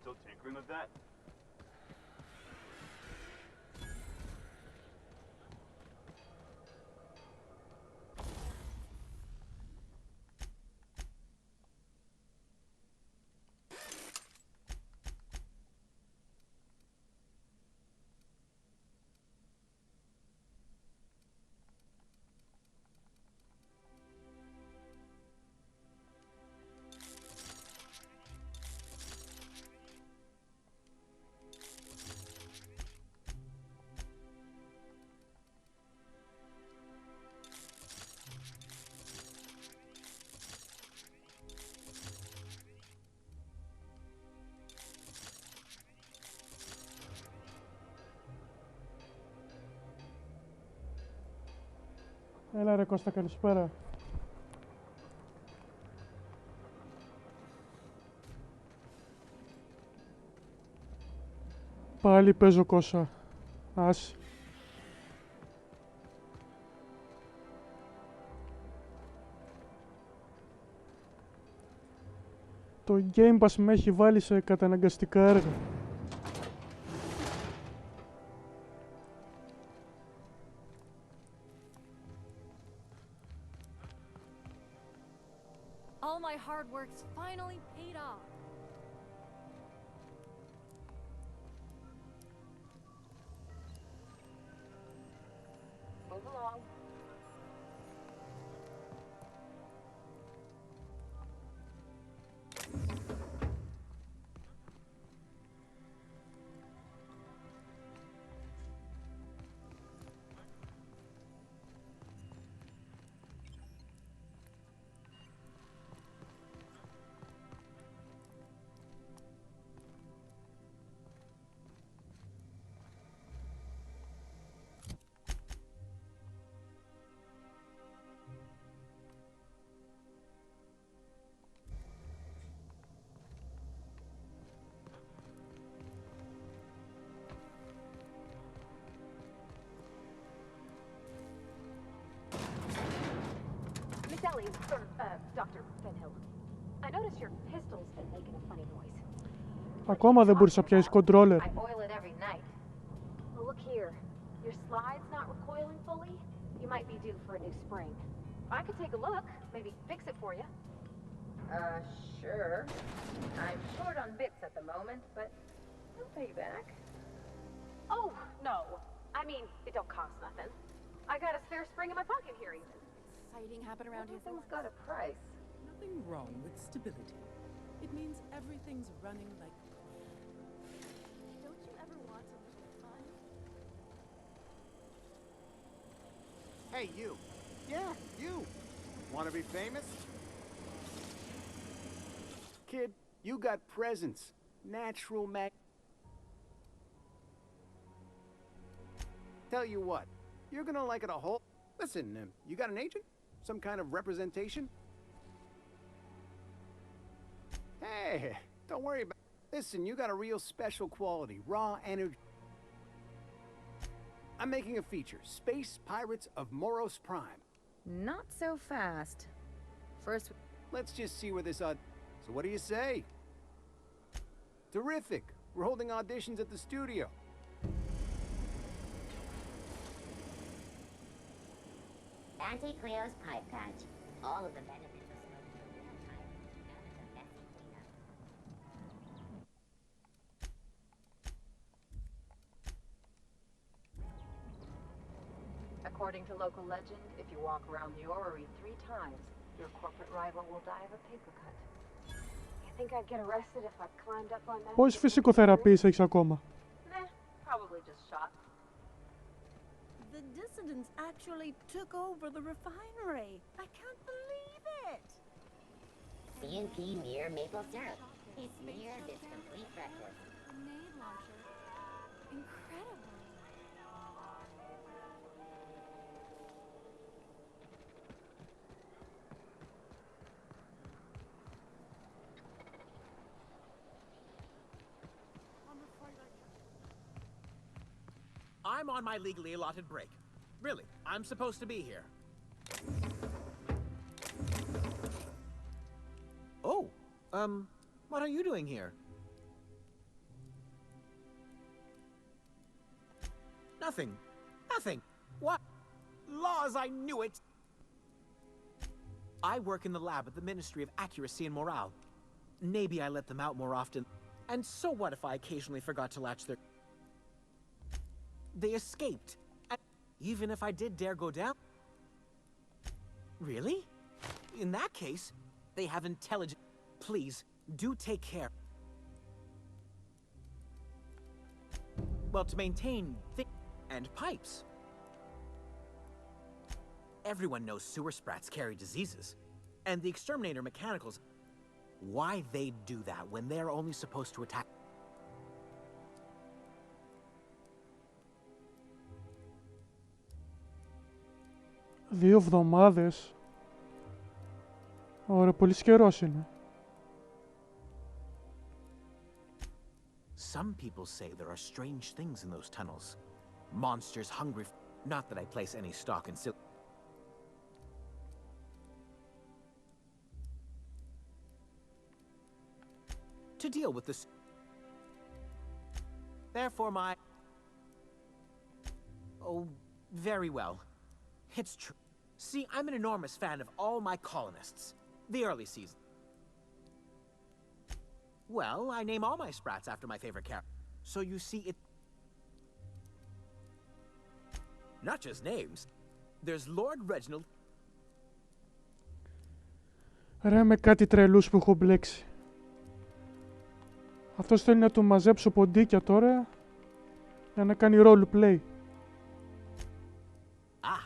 still tinkering with that? Έλα ρε Κώστα, καλησπέρα. Πάλι παίζω Κώστα. Άσε. Το Game Pass με έχει βάλει σε καταναγκαστικά έργα. All my hard work's finally paid off. Move along. Dr. Fenhill, I noticed your pistol's been making a funny noise. Ακόμα δεν μπορείς να πιάσεις controller. I oil it every night. Well, look here. Your slide's not recoiling fully. You might be due for a new spring. I could take a look, maybe fix it for you. Sure. I'm short on bits at the moment, but I'll pay you back. Oh, no. I mean, it don't cost nothing. I got a spare spring in my pocket here, even. Fighting happen around here. Everything's got a price. Nothing wrong with stability. It means everything's running like... Don't you ever want a little fun? Hey, you. Yeah, you. Want to be famous? Kid, you got presence. Natural Tell you what, you're gonna like it a whole... Listen, you got an agent? Some kind of representation? Hey, don't worry about it. Listen, you got a real special quality, raw energy. I'm making a feature, Space Pirates of Moros Prime. Not so fast. First... Let's just see where this So what do you say? Terrific. We're holding auditions at the studio. Auntie Cleo's pipe patch. All of the benefits of smoking for real time and the messy cleanup. According to local legend, if you walk around the orrery 3 times, your corporate rival will die of a paper cut. You think I'd get arrested if I climbed up on that? Πόσες φυσικοθεραπείες έχεις ακόμα? Nah, probably just shot. The dissidents actually took over the refinery. I can't believe it. CNP near maple syrup. Smear this complete breakfast. Grenade launcher. Incredible. I'm on my legally allotted break. Really, I'm supposed to be here. Oh, what are you doing here? Nothing. Nothing. What? Laws, I knew it! I work in the lab at the Ministry of Accuracy and Morale. Maybe I let them out more often. And so what if I occasionally forgot to latch their... They escaped. And even if I did dare go down... Really? In that case, they have intelligence. Please, do take care. Well, to maintain and pipes. Everyone knows sewer sprats carry diseases. And the exterminator mechanicals... Why they'd do that when they're only supposed to attack... Δύο εβδομάδες. Ωραία, πολύ καιρός είναι. Some people say there are strange things in those tunnels. Monsters hungry not that I place any stock in to deal with this. Therefore my... Oh, very well. It's true. See, I'm an enormous fan of all my colonists. The early season. Well, I name all my sprats after my favorite character. So you see it... Not just names. There's Lord Reginald... Ρε με κάτι τρελούς που έχω μπλέξει. Αυτός θέλει να του μαζέψω ποντίκια τώρα για να κάνει roleplay. Ah,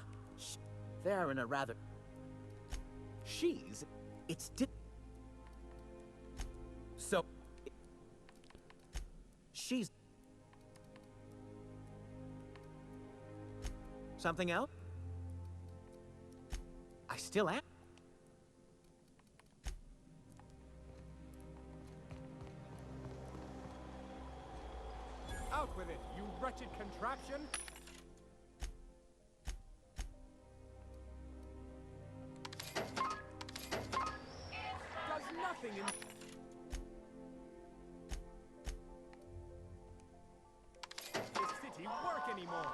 they're in a rather... She's... It's... So... She's... Something else? I still am. Out with it, you wretched contraption! Does nothing in... This city work anymore.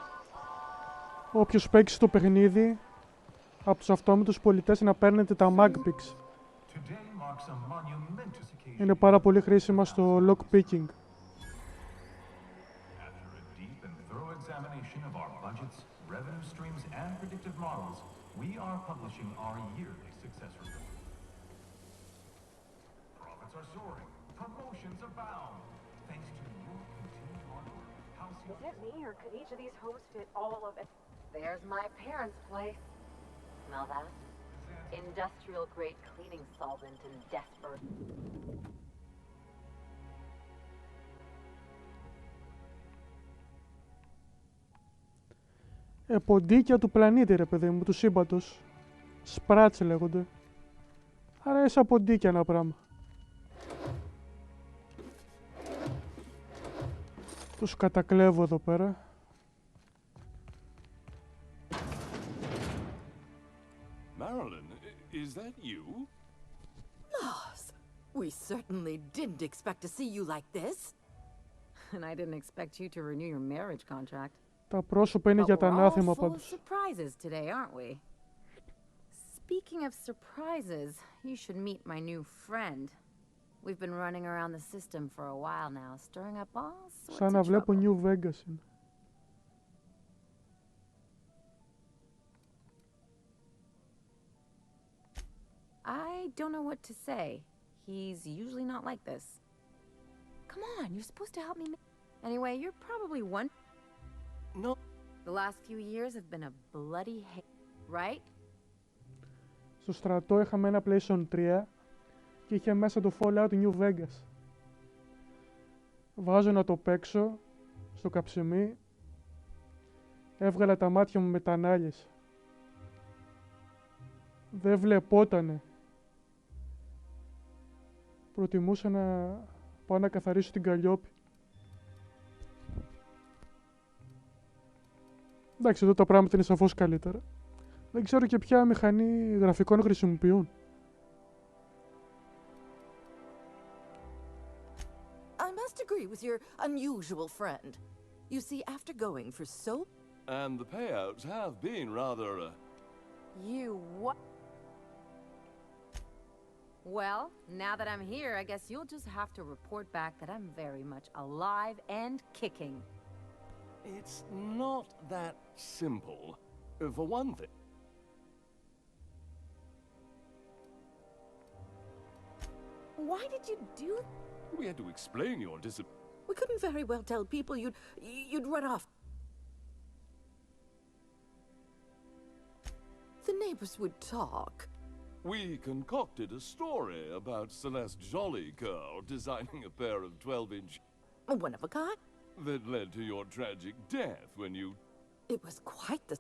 Όποιος παίξει το παιχνίδι, από τους αυτόματους πολιτές να παίρνετε τα magpicks. Είναι πάρα πολύ χρήσιμα στο lockpicking. Revenue streams and predictive models, we are publishing our yearly success report. Profits are soaring, promotions abound, thanks to your continued hard work. Is it me, or could each of these homes fit all of it? There's my parents' place. Smell that? Industrial-grade cleaning solvent and desperate. Ποντίκια του πλανήτη, ρε παιδί μου, του σύμπαντος. Σπράτς λέγονται. Άρα είναι σαν ποντίκια ένα πράγμα. Τους κατακλέβω εδώ πέρα. Marilyn, is that you? Laws, we certainly didn't expect to see you like this. And I didn't expect you to renew your marriage contract. Τα πρόσωπα είναι για τα ανάθεμα πάντως. Surprises today, aren't we? Speaking of surprises, you should meet my new friend. We've been running around the system for a while now, stirring up all sorts of Σαν να βλέπω trouble. New Vegas είναι. I don't know what to say. He's usually not like this. Come on, you're supposed to help me. Anyway, you're probably one. No. The last few years have been a bloody hate, right? Στο στρατό είχαμε ένα PlayStation 3 και είχε μέσα το Fallout New Vegas. Βάζω να το παίξω στο καψιμί. Έβγαλα τα μάτια μου με τα ανάλυση. Δεν βλεπότανε. Προτιμούσα να πάω να καθαρίσω την Καλλιόπη. Εντάξει, εδώ τα πράγματα είναι σαφώς καλύτερα. Δεν ξέρω και ποια μηχανή γραφικών χρησιμοποιούν. I must agree with your unusual friend. You see, after going for so... And the payouts have been rather, You what? Well, now that I'm here, I guess you'll just have to report back that I'm very much alive and kicking. It's not that simple. For one thing... Why did you do... We had to explain your disappearance. We couldn't very well tell people you'd run off. The neighbors would talk. We concocted a story about Celeste Jollycurl designing a pair of 12-inch... One of a kind? That led to your tragic death when you... It was quite the...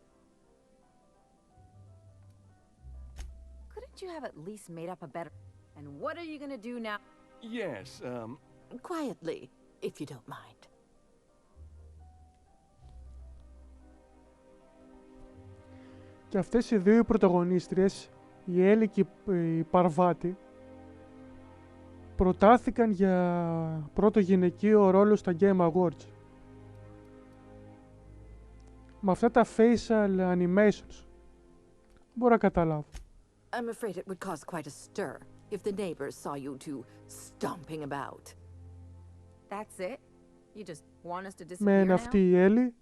Couldn't you have at least made up a better... And what are you gonna do now? Yes, Quietly, if you don't mind. Και αυτές οι δύο οι πρωταγωνίστριες, η Έλλη και η Παρβάτη, προτάθηκαν για πρώτο γυναικείο ρόλο στα Game Awards. Με αυτά τα facial animations. Μπορώ να καταλάβω. I'm afraid it would cause quite a stir if the neighbors saw you two stomping about. That's it? You just want us to disappear Μεν now? αυτή η Έλλη.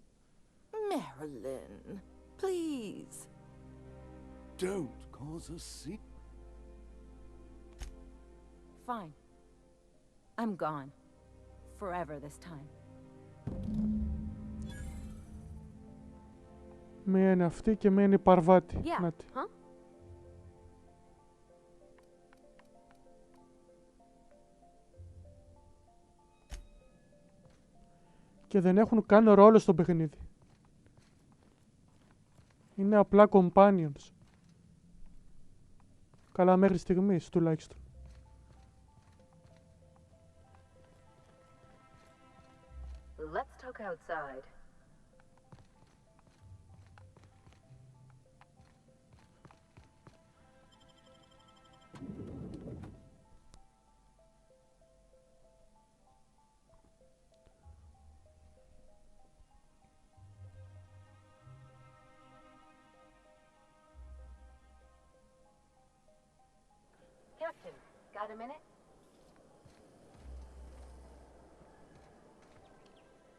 Marilyn, please. don't cause a scene. Fine. I'm gone. Forever this time. Μεν αυτή και μεν η Παρβάτη. Yeah, Νάτι. huh? Και δεν έχουν καν ρόλο στο παιχνίδι. Είναι απλά companions. Καλά μέχρι στιγμής τουλάχιστον. Let's talk outside. Captain, got a minute?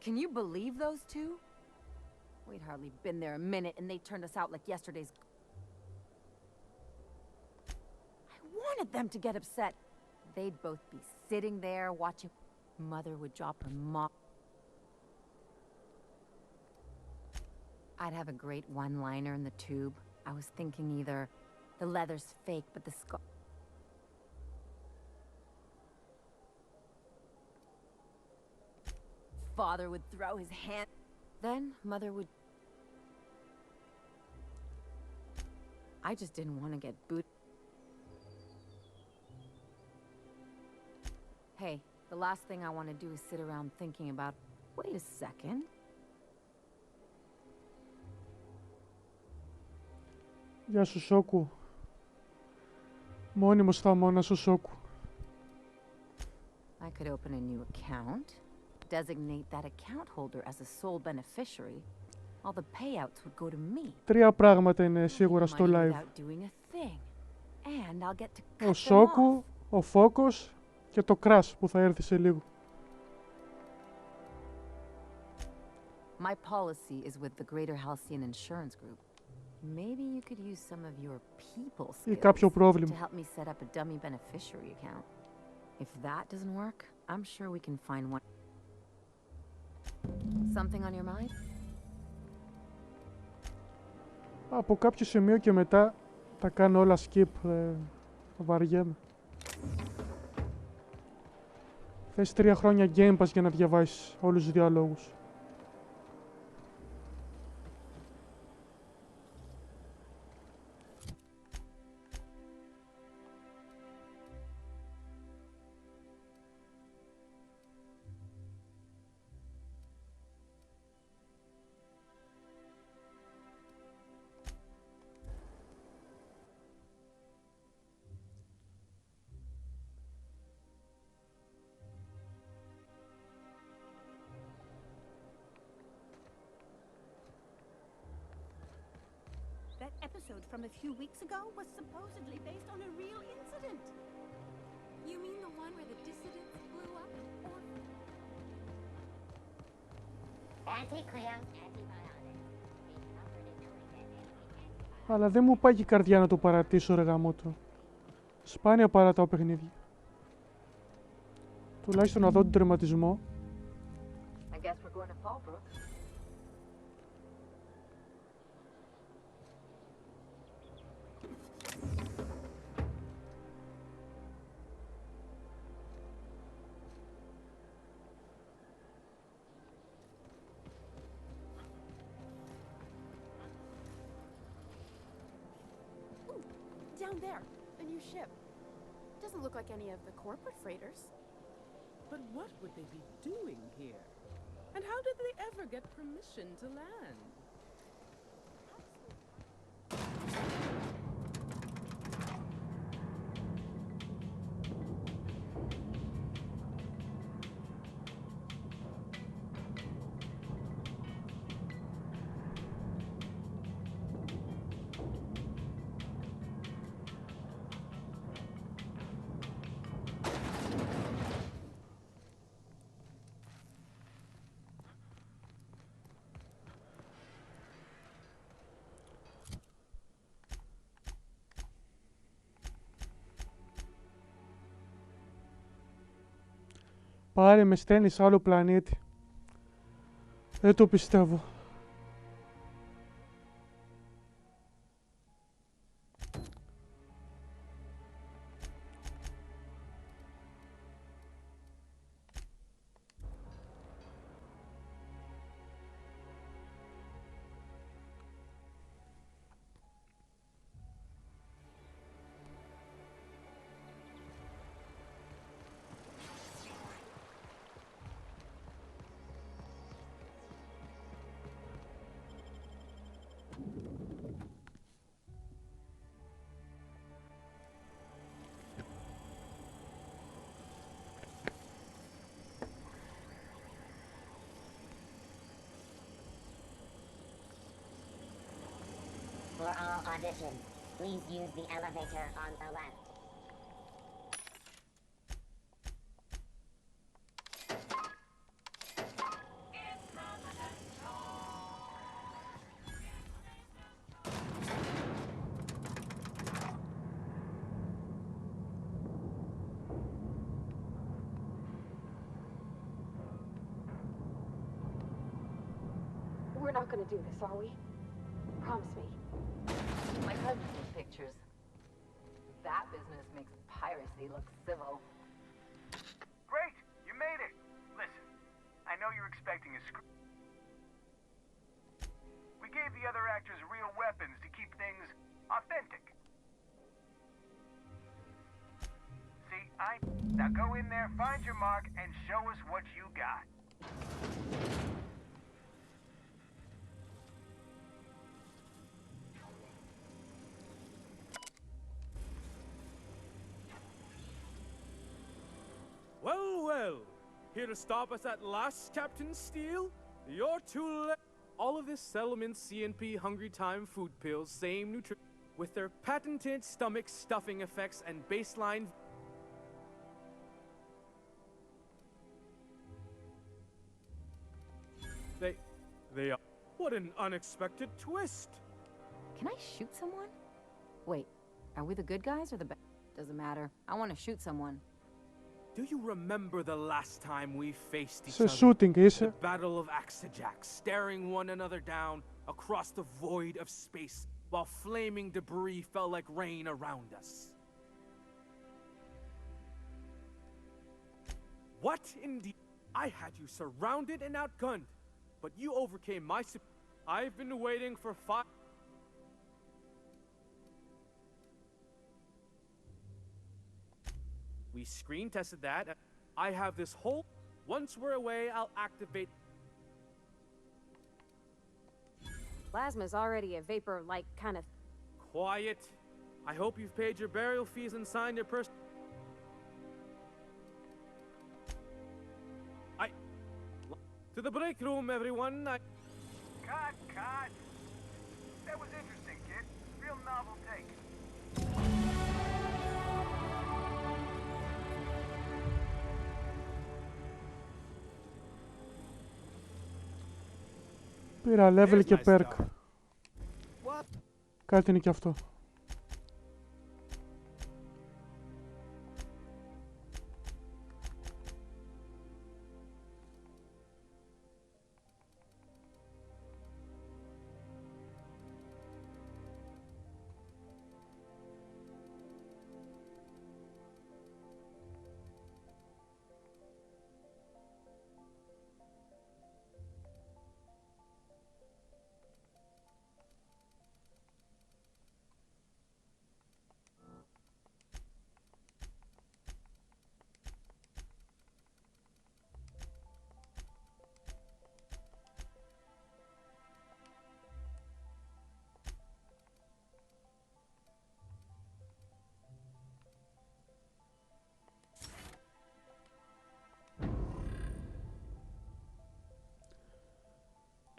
Can you believe those two? We'd hardly been there a minute and they turned us out like yesterday's... I wanted them to get upset. They'd both be sitting there watching... Mother would drop her mom... I'd have a great one-liner in the tube. I was thinking either the leather's fake, but the scar... Father would throw his hand... Then Mother would... I just didn't want to get booted. Hey, the last thing I want to do is sit around thinking about... Wait a second. Γεια σου Σόκου. Μόνιμος θα μόνα σου Σόκου. I could open a new account. Designate that account holder as a sole beneficiary. All the payouts would go to me. Τρία πράγματα είναι σίγουρα στο Money live. without doing a thing. And I'll get to cut Ο them Σόκου, off. ο Φόκος και το Crash που θα έρθει σε λίγο. My policy is with the Greater Halcyon Insurance Group. Maybe you could use some of your people Ή skills κάποιο to πρόβλημα. help me set up a dummy beneficiary account. If that doesn't work, I'm sure we can find one. Something on your mind? Από κάποιο σημείο και μετά τα κάνω όλα skip. Βαριέμαι. Θες 3 χρόνια Game Pass για να διαβάσεις όλους τους διαλόγους. episode from a few weeks ago was supposedly based on a real incident. You mean the one where the dissidents blew up? Or Anti-Cleo's antibiotics. Being offered in 20 Αλλά δεν μου πάει και η καρδιά να το παρατήσω, ρε γαμότο. Σπάνια παρατάω παιχνίδια. Τουλάχιστον να δω τον τερματισμό. I guess we're going to Fallbrook. down there, a new ship. Doesn't look like any of the corporate freighters. But what would they be doing here? And how did they ever get permission to land? Πάρε με στέλνει σε άλλο πλανήτη. Δεν το πιστεύω. For all auditions, please use the elevator on the left. We're not gonna do this, are we? Promise me. My cousin took pictures. That business makes piracy look civil. Great! You made it! Listen, I know you're expecting a script. We gave the other actors real weapons to keep things authentic. See, Now go in there, find your mark, and show us what you got. Well, well. Here to stop us at last, Captain Steele? You're too late. All of this settlement CNP Hungry Time food pills, same nutrition, with their patented stomach stuffing effects and baseline. They are. What an unexpected twist. Can I shoot someone? Wait, are we the good guys or the bad? Doesn't matter. I want to shoot someone. Do you remember the last time we faced each Σε other? shooting είσαι. The Battle of Axajack, staring one another down across the void of space, while flaming debris fell like rain around us. What indeed? I had you surrounded and outgunned, but you overcame my I've been waiting for 5. We screen tested that. I have this whole. Once we're away, I'll activate. Plasma's already a vapor-like kind of. Quiet. I hope you've paid your burial fees and signed your To the break room, everyone. Cut! That was interesting, kid. Real novel take. Πήρα level και perk. Κάτι είναι και αυτό.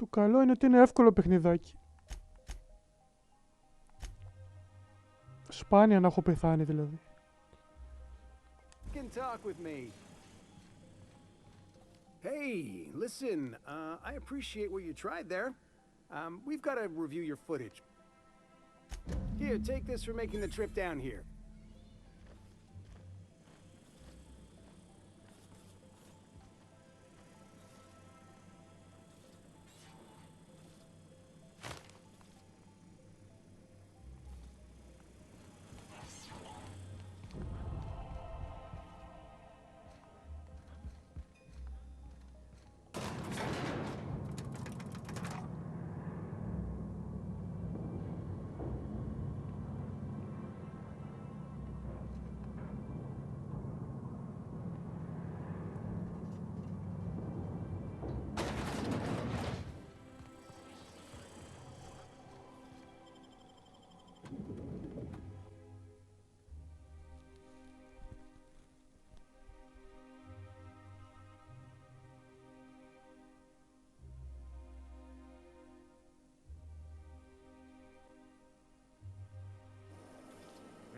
Το καλό είναι ότι είναι εύκολο παιχνιδάκι. Σπάνια να έχω πεθάνει δηλαδή. Can talk with me. Hey, listen, I appreciate what you tried there. We've got to review your footage. Here, take this for making the trip down here.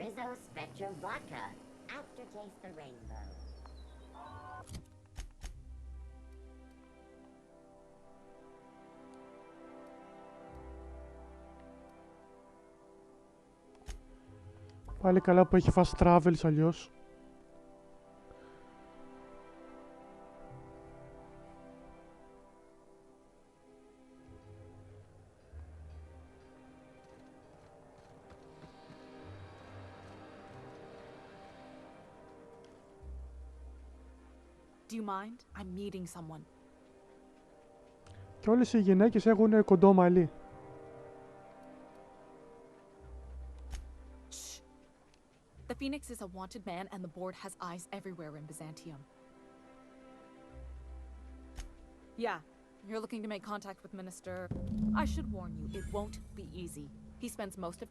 Rizzo Spectrum Vodka. Aftertaste the rainbow. Πάλι καλά που έχει fast travels αλλιώς. Do you mind? I'm meeting someone. Και όλες οι γυναίκες έχουν κοντό μαλλί. Shh. The Phoenix is a wanted man and the board has eyes everywhere in Byzantium. Yeah, you're looking to make contact with Minister... I should warn you, it won't be easy. He spends most of...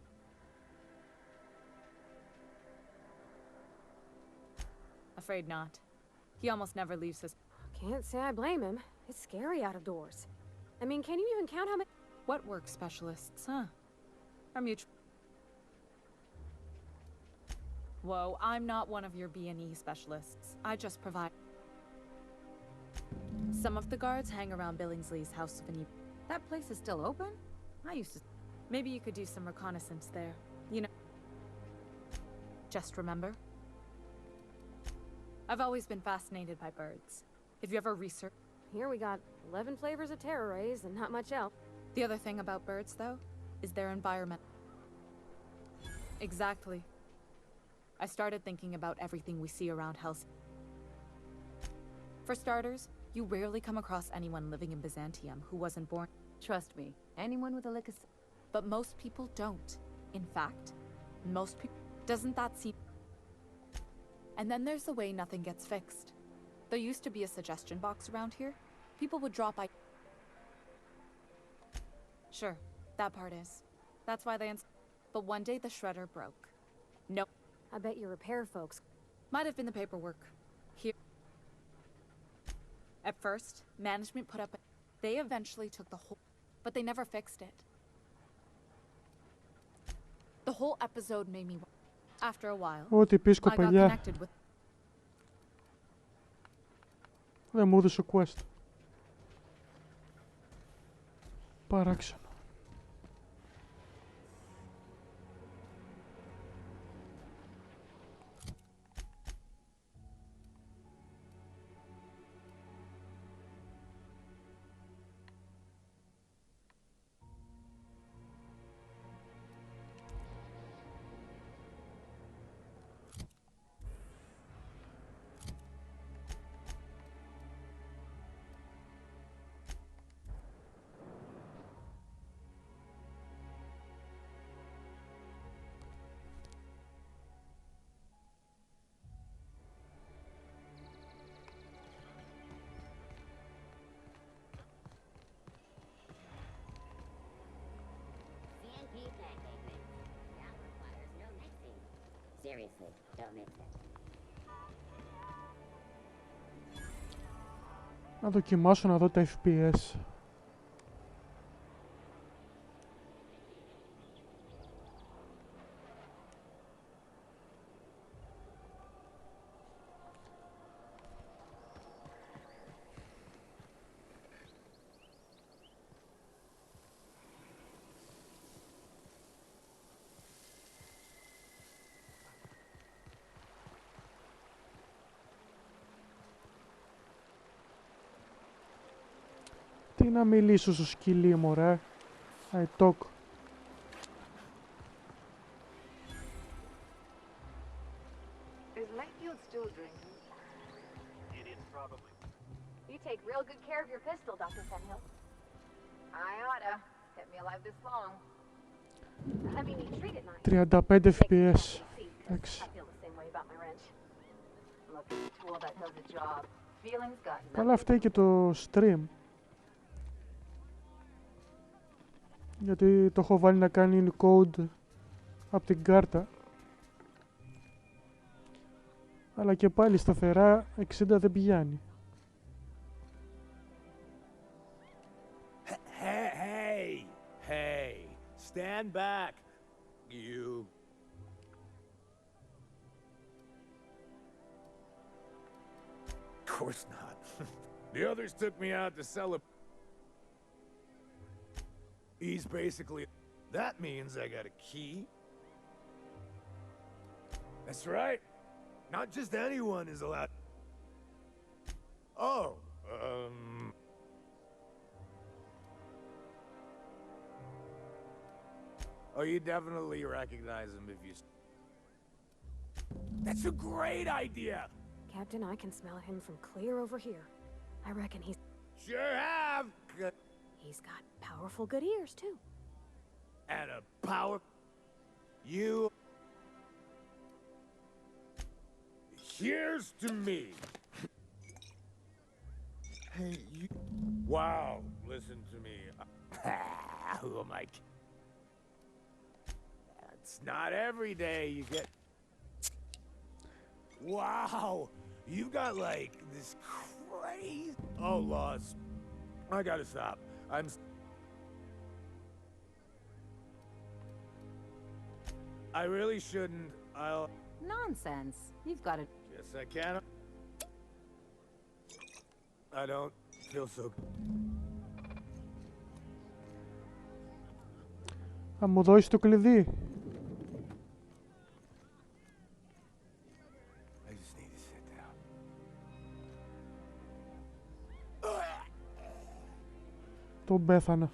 Afraid not. He almost never leaves his... Can't say I blame him. It's scary out of doors. I mean, can you even count how many... What work specialists, huh? Our mutual... Whoa, I'm not one of your B&E specialists. I just provide... Some of the guards hang around Billingsley's House of An... That place is still open? I used to... Maybe you could do some reconnaissance there. You know... Just remember... I've always been fascinated by birds. Have you ever researched... Here we got 11 flavors of terror rays and not much else. The other thing about birds, though, is their environment. Exactly. I started thinking about everything we see around Helsinki. For starters, you rarely come across anyone living in Byzantium who wasn't born... Trust me, anyone with a lick of... But most people don't. In fact, most people... Doesn't that seem... And then there's the way nothing gets fixed. There used to be a suggestion box around here. People would drop by... Sure, that part is. That's why they... But one day the shredder broke. No. I bet your repair folks... Might have been the paperwork. Here... At first, management put up... They eventually took the whole... But they never fixed it. The whole episode made me. After a while, Ό,τι πεις I got κοπελιά. connected with. Δεν μου έδωσε quest. Παράξενο. Seriously, don't mix it. Να δοκιμάσω να δω τα FPS. Τι να μιλήσω στο σκυλί, μωρέ. I talk. Is Lightfield still drinking? It is probably. You take real good care of your pistol, Dr. Fenhill. I oughta. Kept me alive this long. I mean, you treat it nice. 35 FPS. Εντάξει. I feel the same way about my wrench. Look, it's a tool that does the job. Feelings got nothing. Καλά, φταίει και το stream. Γιατί το έχω βάλει να κάνει encode από την κάρτα. Αλλά και πάλι σταθερά 60 δεν πηγαίνει. Hey, stand back, you. Of course not. The others took me out to celebrate. He's basically... That means I got a key. That's right. Not just anyone is allowed... Oh, Oh, you definitely recognize him if you... That's a great idea! Captain, I can smell him from clear over here. I reckon he's... Sure have! He's got powerful good ears, too. And a power... You... Here's to me. Hey, you... Wow, listen to me. Who am I? It's not every day you get... Wow, you've got like this crazy... Oh, Lost. I gotta stop. I really shouldn't. I'll... Nonsense. You've got it. Yes, I can. I don't feel so good. Θα μου δώσει το κλειδί. I just need to sit down. Τον πέθανα.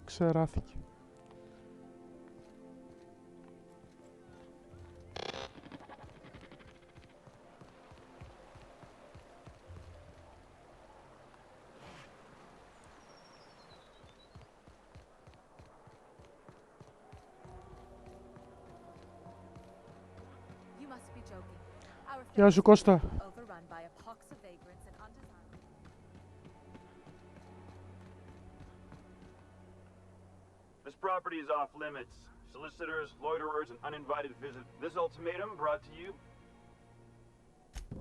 Ξεράθηκε. Γεια σου Κώστα. This property is off limits. Solicitors, loiterers, and uninvited visitors. This ultimatum brought to you...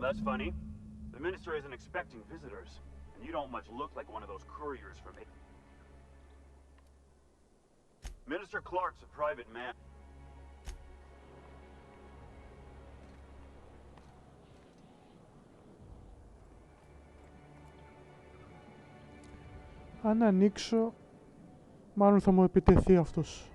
That's funny. The minister isn't expecting visitors. and you don't much look like one of those couriers from it. Minister Clark's a private man. Αν ανοίξω, μάλλον θα μου επιτεθεί αυτός.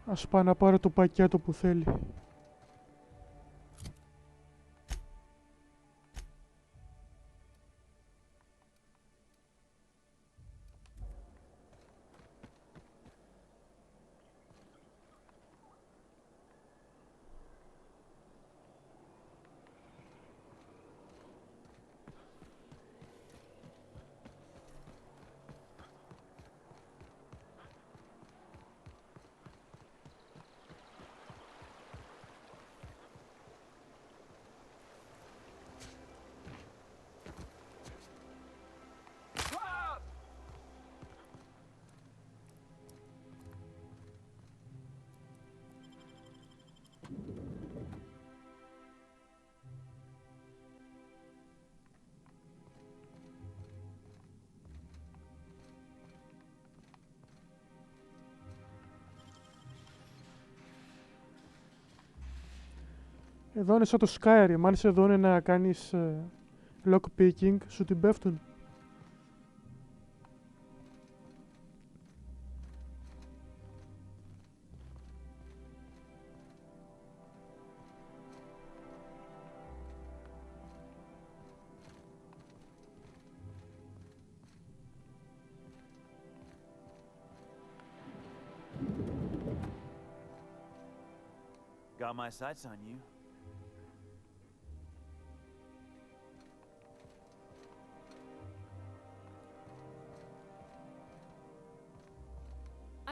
Ας πάω να πάρω το πακέτο που θέλει. Εδώ είναι σαν το Skyrim, μάλιστα εδώ είναι να κάνεις lockpicking, σου την πέφτουν. Got my sights on you.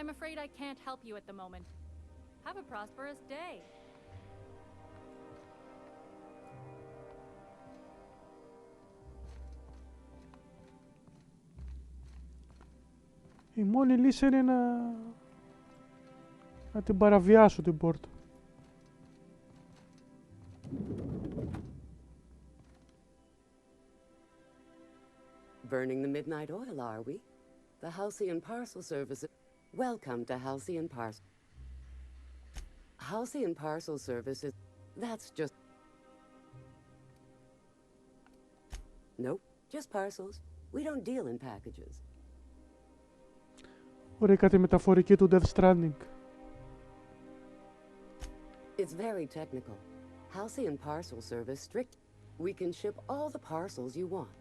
I'm afraid I can't help you at the moment. Have a prosperous day. Η μόνη λύση είναι να την παραβιάσω την πόρτα. Burning the midnight oil, are we? The Halcyon Parcel Service. Welcome to Halcyon Parcel. Halcyon Parcel Service is... That's just... Nope, just parcels. We don't deal in packages. Ωραία, κάτι μεταφορική του Death Stranding. It's very technical. Halcyon Parcel Service strict. We can ship all the parcels you want.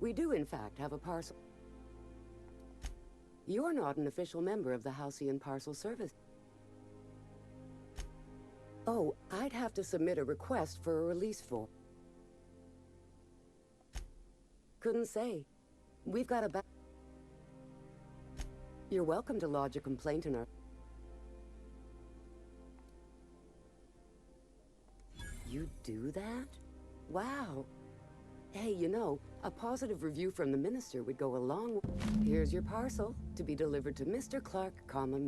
We do, in fact, have a parcel. You're not an official member of the Halcyon Parcel Service. Oh, I'd have to submit a request for a release form. Couldn't say. We've got a You're welcome to lodge a complaint in our... You do that? Wow. Hey, you know, a positive review from the minister would go a long way. Here's your parcel to be delivered to Mr. Clark,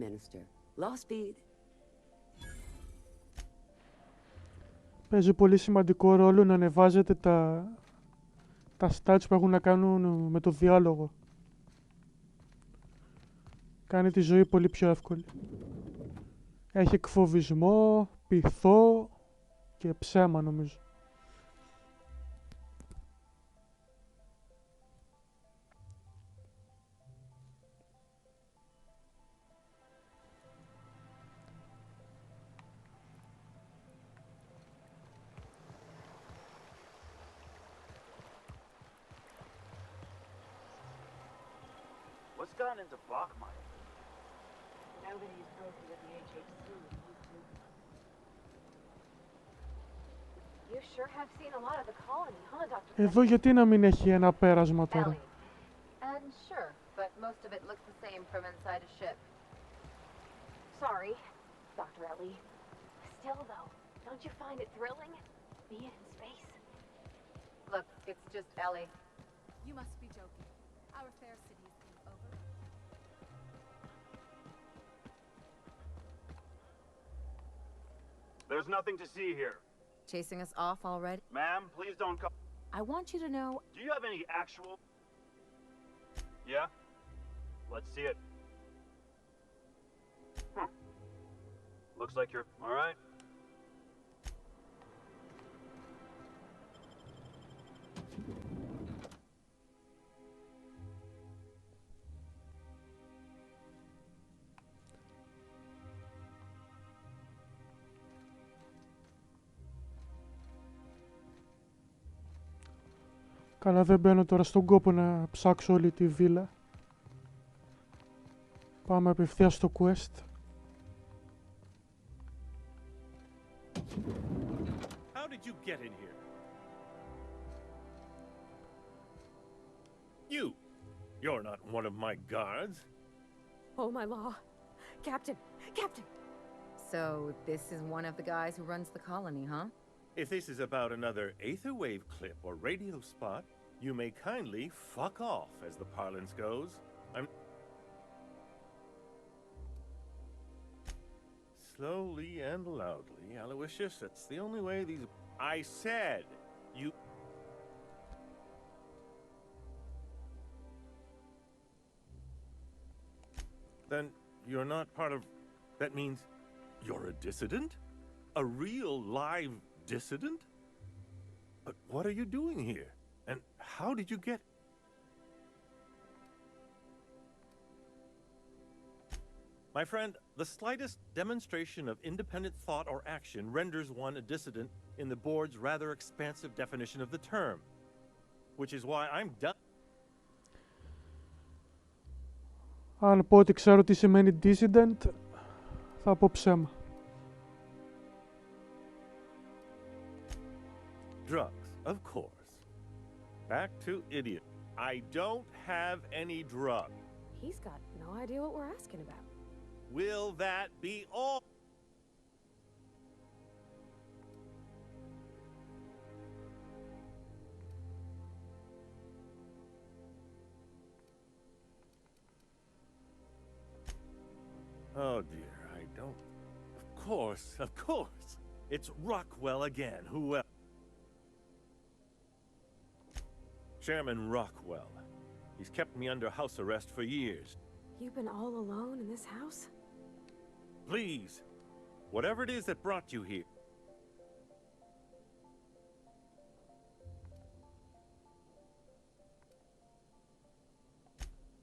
Minister. Law speed. Παίζει πολύ σημαντικό ρόλο να ανεβάζετε τα stats που έχουν να κάνουν με το διάλογο. Κάνει τη ζωή πολύ πιο εύκολη. Έχει εκφοβισμό, πειθό και ψέμα νομίζω. What's gone into Bachmeyer? Nobody's broken at the HHC. You sure have seen a lot of the colony, huh, Dr. Εδώ γιατί να μην έχει ένα πέρασμα τώρα. And sure, but most of it looks the same from inside a ship. Sorry, Dr. Ellie. Still though, don't you find it thrilling? Being in space? Look, it's just Ellie. You must be joking. Our fair city is being over. There's nothing to see here. Chasing us off already? Ma'am, please don't come. I want you to know... Do you have any actual... Yeah? Let's see it. Looks like you're... Alright. Καλά, δεν μπαίνω τώρα στον κόπο να ψάξω όλη τη βίλα. Πάμε απευθείας στο quest. How did you get in here? You're not one of my guards. Oh, my law. Captain! Captain! So, this is one of the guys who runs the colony, huh? If this is about another aether wave clip or radio spot, you may kindly fuck off, as the parlance goes. I'm... Slowly and loudly, Aloysius, that's the only way these... I said, you... Then you're not part of... That means you're a dissident? A real live dissident? But what are you doing here? And how did you get... My friend, the slightest demonstration of independent thought or action renders one a dissident in the board's rather expansive definition of the term. Which is why I'm done. Αν πω ότι ξέρω τι σημαίνει dissident, θα πω ψέμα. Drugs, of course. Back to idiot. I don't have any drug. He's got no idea what we're asking about. Will that be all? Oh dear, I don't... Of course. It's Rockwell again, who else? Chairman Rockwell. He's kept me under house arrest for years. You've been all alone in this house? Please, whatever it is that brought you here.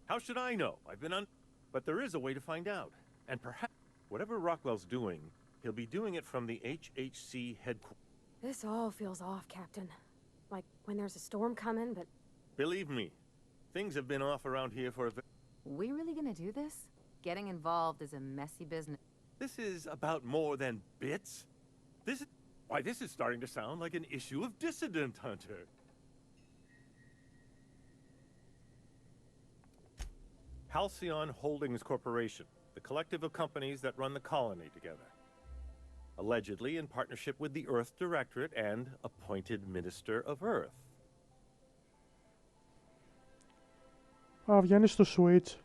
How should I know? I've been But there is a way to find out. And perhaps, whatever Rockwell's doing, he'll be doing it from the HHC headquarters. This all feels off, Captain. Like when there's a storm coming, but... Believe me, things have been off around here for a... We really gonna do this? Getting involved is a messy business. This is about more than bits. This is starting to sound like an issue of Dissident Hunter. Halcyon Holdings Corporation, the collective of companies that run the colony together. Allegedly in partnership with the Earth Directorate and appointed Minister of Earth. Α, βγαίνει στο Switch.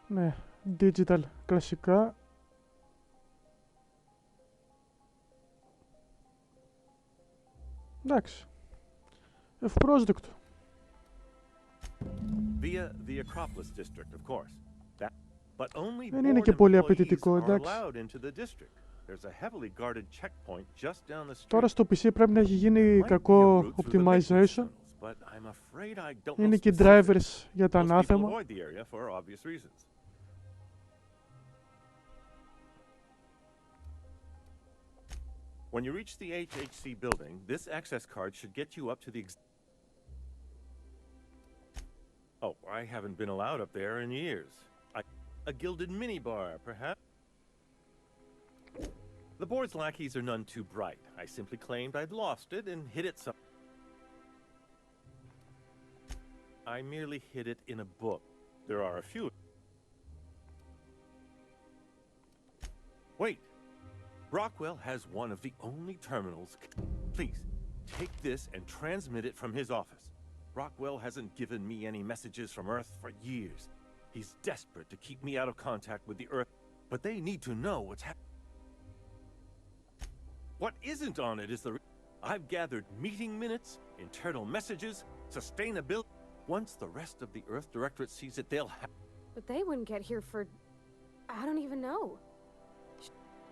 Ναι, digital κλασικά. Εντάξει. Ευπρόσδεκτο. Via the Acropolis district, of course. But only δεν είναι και πολύ απαιτητικό, εντάξει. Τώρα στο PC πρέπει να έχει γίνει κακό optimization. Είναι και drivers για τα ανάθεμα. When you reach the HHC building, this access card should get you up to the... Oh, I haven't been allowed up there in years. A gilded minibar, perhaps? The board's lackeys are none too bright. I simply claimed I'd lost it and hid it some... I merely hid it in a book. There are a few... Wait! Rockwell has one of the only terminals... Please, take this and transmit it from his office. Rockwell hasn't given me any messages from Earth for years. He's desperate to keep me out of contact with the Earth, but they need to know what's happening. What isn't on it is I've gathered meeting minutes, internal messages, sustainability. Once the rest of the Earth Directorate sees it, they'll have... But they wouldn't get here for... I don't even know.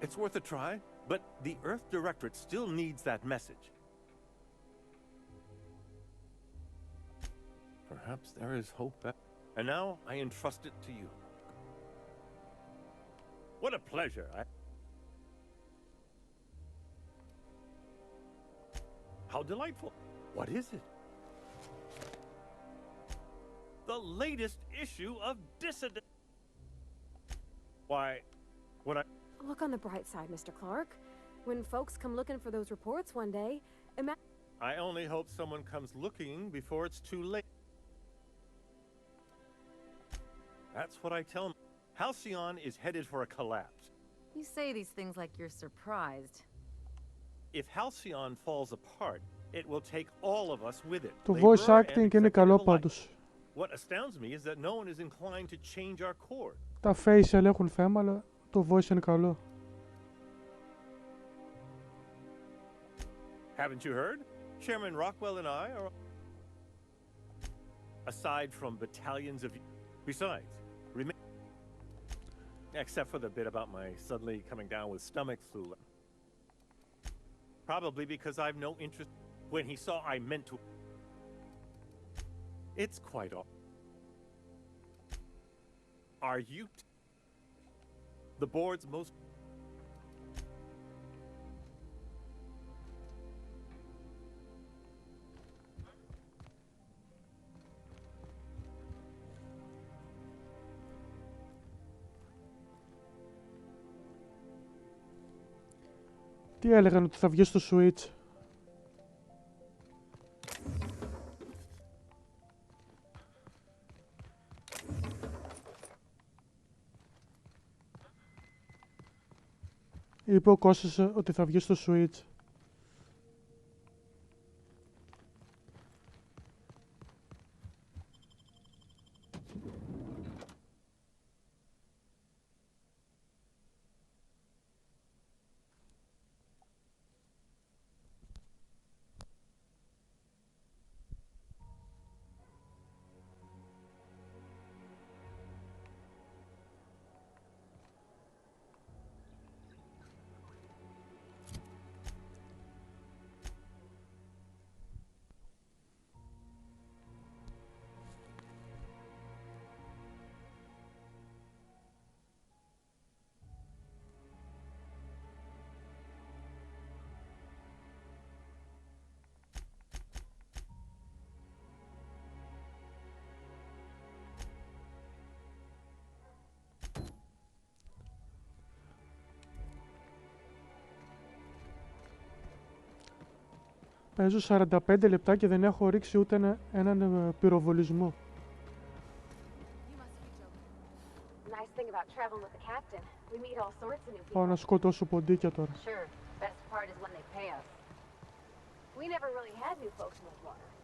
It's worth a try, but the Earth Directorate still needs that message. Perhaps there is hope. And now I entrust it to you. What a pleasure. How delightful. What is it? The latest issue of Dissident. Why, when I... Look on the bright side, Mr. Clark. When folks come looking for those reports one day, I only hope someone comes looking before it's too late. That's what I tell them. Halcyon is headed for a collapse. You say these things like you're surprised. If Halcyon falls apart, it will take all of us with it. Το voice acting είναι καλό πάντως. What astounds me is that no one is inclined to change our course. Τα facial έχουν θέμα, αλλά το voice είναι καλό. Haven't you heard? Chairman Rockwell and I are... Aside from battalions of... Besides, except for the bit about my suddenly coming down with stomach flu. Probably because I've no interest. When he saw I meant to... It's quite all. Are you... The board's most... Τι έλεγαν ότι θα βγει στο Switch? Είπε ο Κώστας ότι θα βγει στο Switch. Παίζω 45 λεπτά και δεν έχω ρίξει ούτε έναν πυροβολισμό. Πάω να σκοτώσω ποντίκια τώρα.